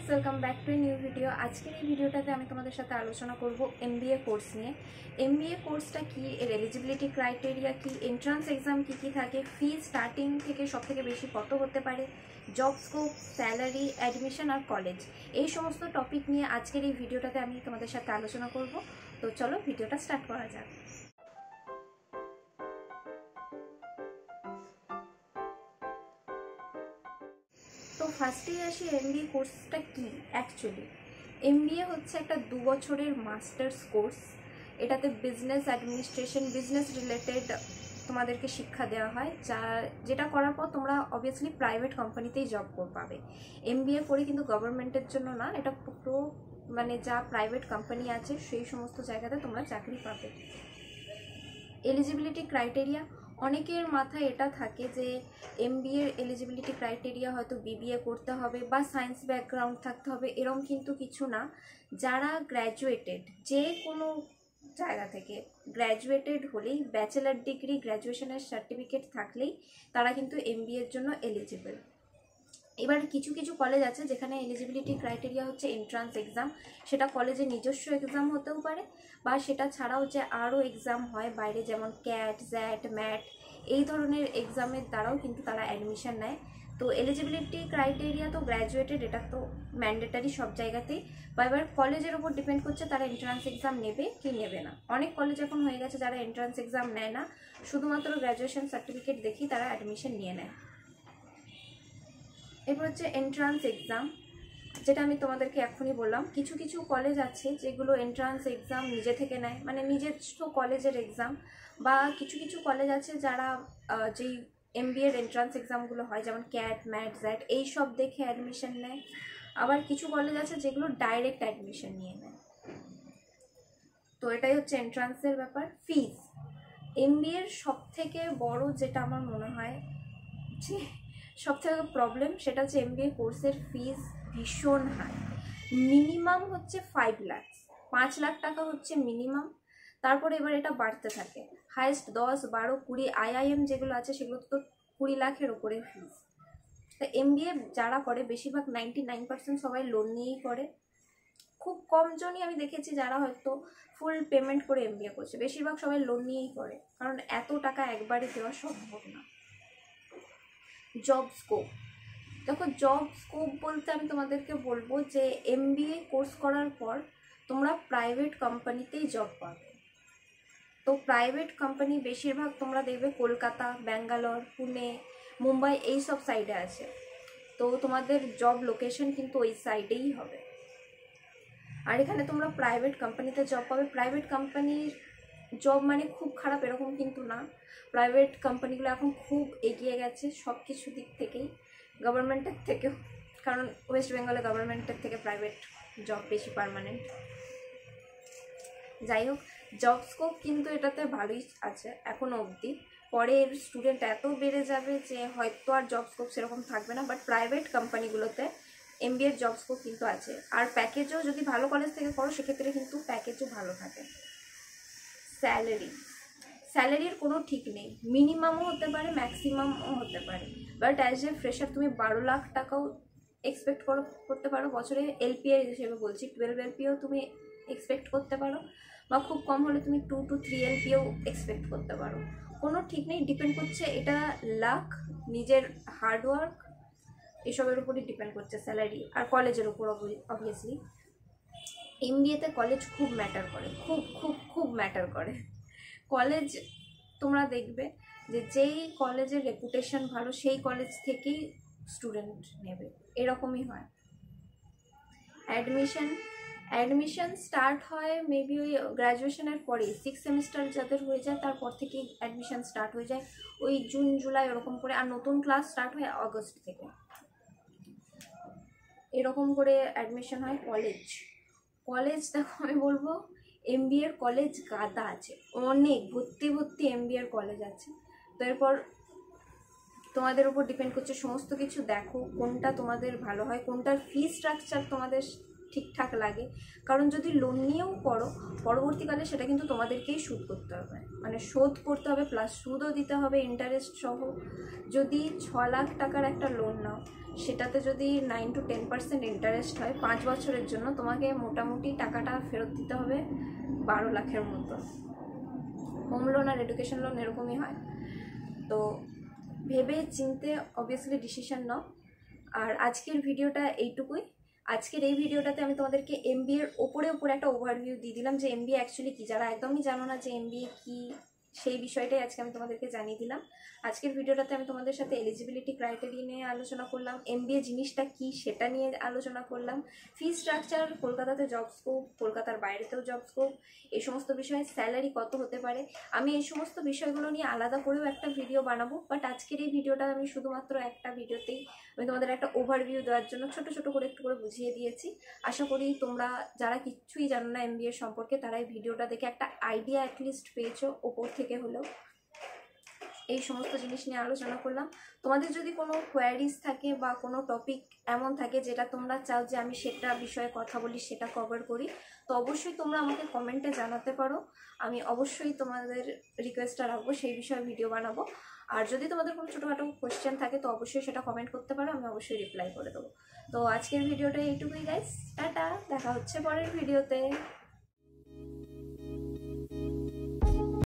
Welcome back to a new video. আজকের এই ভিডিওটাতে আমি তোমাদের সাথে আলোচনা করব এমবিএ কোর্স নিয়ে। এমবিএ কোর্সটা কি, এর এলিজিবিলিটি ক্রাইটেরিয়া কি, এন্ট্রান্স এক্সাম কি কি থাকে, ফি স্টার্টিং থেকে সবথেকে বেশি কত হতে পারে, জব স্কোপ, স্যালারি, অ্যাডমিশন আর কলেজ, এই সমস্ত টপিক নিয়ে আজকের এই ভিডিওটাতে আমি তোমাদের সাথে আলোচনা করব। তো চলো ভিডিওটা স্টার্ট করা যাক। তো ফার্স্টেই আসি এমবিএ কোর্সটা কি। অ্যাকচুয়ালি এমবিএ হচ্ছে একটা 2 বছরের মাস্টার্স কোর্স। এটাতে বিজনেস অ্যাডমিনিস্ট্রেশন, বিজনেস রিলেটেড তোমাদেরকে শিক্ষা দেওয়া হয়, যেটা করার পর তোমরা অবভিয়াসলি প্রাইভেট কোম্পানিতেই জব পাবে। এমবিএ করে কিন্তু গভর্নমেন্টের জন্য না, এটা পুরো মানে যা প্রাইভেট কোম্পানি আছে সেই সমস্ত জায়গাতে তোমরা চাকরি পাবে। এলিজিবিলিটি ক্রাইটেরিয়া, অনেকের মাথায় এটা থাকে যে এমবিএ এলিজিবিলিটি ক্রাইটেরিয়া হয়তো বিবিএ করতে হবে বা সায়েন্স ব্যাকগ্রাউন্ড থাকতে হবে, এরকম কিন্তু কিছু না। যারা গ্র্যাজুয়েটেড, যে কোনো জায়গা থেকে গ্র্যাজুয়েটেড হলেই, ব্যাচেলার ডিগ্রি গ্র্যাজুয়েশনের সার্টিফিকেট থাকলেই তারা কিন্তু এমবিএর জন্য এলিজিবল। এবার কিছু কিছু কলেজ আছে যেখানে এলিজিবিলিটি ক্রাইটেরিয়া হচ্ছে এন্ট্রান্স এক্সাম। সেটা কলেজের নিজস্ব এক্সাম হতেও পারে বা সেটা ছাড়াও যে আরও এক্সাম হয় বাইরে, যেমন ক্যাট, জ্যাট, ম্যাট, এই ধরনের এক্সামের দ্বারাও কিন্তু তারা অ্যাডমিশন নেয়। তো এলিজিবিলিটি ক্রাইটেরিয়া তো গ্র্যাজুয়েটেড, এটা তো ম্যান্ডেটারি সব জায়গাতেই। বা এবার কলেজের ওপর ডিপেন্ড করছে তারা এন্ট্রান্স এক্সাম নেবে কি নেবে না। অনেক কলেজ এখন হয়ে গেছে যারা এন্ট্রান্স এক্সাম নেয় না, শুধুমাত্র গ্র্যাজুয়েশন সার্টিফিকেট দেখেই তারা অ্যাডমিশন নিয়ে নেয়। এবার হচ্ছে এন্ট্রান্স এক্সাম, যেটা আমি তোমাদেরকে এখনই বললাম। কিছু কিছু কলেজ আছে যেগুলো এন্ট্রান্স এক্সাম নিজে থেকে নেয়, মানে নিজস্ব কলেজের এক্সাম। বা কিছু কিছু কলেজ আছে যারা যেই এমবিএর এন্ট্রান্স এক্সামগুলো হয়, যেমন ক্যাট, ম্যাট, জ্যাট, এই সব দেখে অ্যাডমিশন নেয়। আবার কিছু কলেজ আছে যেগুলো ডাইরেক্ট অ্যাডমিশন নিয়ে নেয়। তো এটাই হচ্ছে এন্ট্রান্সের ব্যাপার। ফিজ, এমবিএর সব থেকে বড় যেটা আমার মনে হয় যে সবথেকে প্রবলেম, সেটা হচ্ছে এমবিএ কোর্সের ফিজ ভীষণ হাই। মিনিমাম হচ্ছে 5 লাখ, 5 লাখ টাকা হচ্ছে মিনিমাম। তারপরে এবার এটা বাড়তে থাকে, হাইস্ট 10, 12, 20, আইআইএম যেগুলো আছে সেগুলো তো 20 লাখের ওপরে ফিজ। তা এমবিএ যারা করে বেশিরভাগ 99% সবাই লোন নিয়েই করে। খুব কম জনই আমি দেখেছি যারা হয়তো ফুল পেমেন্ট করে এমবিএ করছে, বেশিরভাগ সবাই লোন নিয়েই করে, কারণ এত টাকা একবারে দেওয়া সম্ভব না। জব স্কোপ, দেখো জব স্কোপ বলতে আমি তোমাদেরকে বলবো যে এমবিএ কোর্স করার পর তোমরা প্রাইভেট কোম্পানিতেই জব পাবে। তো প্রাইভেট কোম্পানি বেশিরভাগ তোমরা দেখবে কলকাতা, ব্যাঙ্গালোর, পুনে, মুম্বাই, এই সব সাইডে আছে। তো তোমাদের জব লোকেশন কিন্তু ওই সাইডেই হবে। আর এখানে তোমরা প্রাইভেট কোম্পানিতে জব পাবে। প্রাইভেট কোম্পানির জব মানে খুব খারাপ এরকম কিন্তু না। প্রাইভেট কোম্পানিগুলো এখন খুব এগিয়ে গেছে সব কিছু দিক থেকেই, গভর্নমেন্টের থেকেও, কারণ ওয়েস্ট বেঙ্গলে গভর্নমেন্টের থেকে প্রাইভেট জব বেশি পার্মানেন্ট। যাই হোক, জব স্কোপ কিন্তু এটাতে ভালোই আছে এখনও অবধি। পরে স্টুডেন্ট এত বেড়ে যাবে যে হয়তো আর জব স্কোপ সেরকম থাকবে না, বাট প্রাইভেট কোম্পানিগুলোতে এমবিএর জব স্কোপ কিন্তু আছে। আর প্যাকেজও যদি ভালো কলেজ থেকে করো সেক্ষেত্রে কিন্তু প্যাকেজও ভালো থাকে। স্যালারির কোনো ঠিক নেই, মিনিমামও হতে পারে, ম্যাক্সিমামও হতে পারে। বাট অ্যাজ এ ফ্রেশার তুমি 12 লাখ টাকাও এক্সপেক্ট করতে পারো বছরে। এলপিএ হিসেবে বলছি, 12 এলপিও তুমি এক্সপেক্ট করতে পারো, বা খুব কম হলে তুমি 2 to 3 এলপিও এক্সপেক্ট করতে পারো। কোনো ঠিক নেই, ডিপেন্ড করছে এটা লাক, নিজের হার্ডওয়ার্ক, এসবের উপরই ডিপেন্ড করছে স্যালারি, আর কলেজের উপর অবভিয়াসলি। এমবিএতে কলেজ খুব ম্যাটার করে, খুব খুব খুব ম্যাটার করে কলেজ। তোমরা দেখবে যে যেই কলেজের রেপুটেশন ভালো সেই কলেজ থেকেই স্টুডেন্ট নেবে, এরকমই হয়। অ্যাডমিশন স্টার্ট হয় মেবি ওই গ্র্যাজুয়েশনের পরেই, 6 সেমিস্টার যাদের হয়ে যায় তারপর থেকেই অ্যাডমিশন স্টার্ট হয়ে যায়, ওই জুন জুলাই ওরকম করে। আর নতুন ক্লাস স্টার্ট হয় আগস্ট থেকে, এরকম করে অ্যাডমিশন হয়। কলেজ দেখো আমি বলবো এমবিএর কলেজ গাদা আছে, অনেক ভর্তি এমবিএর কলেজ আছে। তো এরপর তোমাদের উপর ডিপেন্ড করছে সমস্ত কিছু, দেখো কোনটা তোমাদের ভালো হয়, কোনটার ফি স্ট্রাকচার তোমাদের ঠিকঠাক লাগে। কারণ যদি লোন নিয়েও পড়ো, পরবর্তীকালে সেটা কিন্তু তোমাদেরকেই শোধ করতে হবে, মানে শোধ করতে হবে প্লাস সুদও দিতে হবে ইন্টারেস্ট সহ। যদি 6 লাখ টাকার একটা লোন নাও, সেটাতে যদি 9 to 10% ইন্টারেস্ট হয় 5 বছরের জন্য, তোমাকে মোটামুটি টাকাটা ফেরত দিতে হবে 12 লাখের মতো। হোম লোন আর এডুকেশন লোন এরকমই হয়। তো ভেবে চিনতে অবভিয়াসলি ডিসিশন নাও। আর আজকের ভিডিওটা এইটুকুই। আজকের এই ভিডিওটাতে আমি তোমাদেরকে এমবিএ এর ওপরে একটা ওভারভিউ দিয়ে দিলাম যে এমবিএ অ্যাকচুয়ালি কী। যারা একদমই জানো না যে এমবিএ কী, সেই বিষয়টাই আজকে আমি তোমাদেরকে জানিয়ে দিলাম। আজকের ভিডিওটাতে আমি তোমাদের সাথে এলিজিবিলিটি ক্রাইটেরিয়া নিয়ে আলোচনা করলাম, এমবিএ জিনিসটা কী সেটা নিয়ে আলোচনা করলাম, ফি স্ট্রাকচার, কলকাতাতে জব স্কোপ, কলকাতার বাইরেতেও জব স্কোপ, এই সমস্ত বিষয়ে স্যালারি কত হতে পারে। আমি এই সমস্ত বিষয়গুলো নিয়ে আলাদা করেও একটা ভিডিও বানাবো, বাট আজকের এই ভিডিওটা আমি শুধুমাত্র একটা ভিডিওতেই আমি তোমাদের একটা ওভারভিউ দেওয়ার জন্য ছোট ছোট করে একটু করে বুঝিয়ে দিয়েছি। আশা করি তোমরা যারা কিচ্ছুই জানো না এমবিএ সম্পর্কে, তারা এই ভিডিওটা দেখে একটা আইডিয়া অ্যাটলিস্ট পেয়েছো ওপর থেকে হলেও। এই সমস্ত জিনিস নিয়ে আলোচনা করলাম। তোমাদের যদি কোনো কোয়ারিজ থাকে বা কোনো টপিক এমন থাকে যেটা তোমরা চাও যে আমি সেটা বিষয়ে কথা বলি, সেটা কভার করি, তো অবশ্যই তোমরা আমাকে কমেন্টে জানাতে পারো। আমি অবশ্যই তোমাদের রিকোয়েস্টটা রাখবো, সেই বিষয়ে ভিডিও বানাবো। আর যদি তোমাদের কোনো ছোটোখাটো কোয়েশ্চেন থাকে তো অবশ্যই সেটা কমেন্ট করতে পারো, আমি অবশ্যই রিপ্লাই করে দেবো। তো আজকের ভিডিওটা এইটুকুই গাইস, টাটা, দেখা হচ্ছে পরের ভিডিওতে।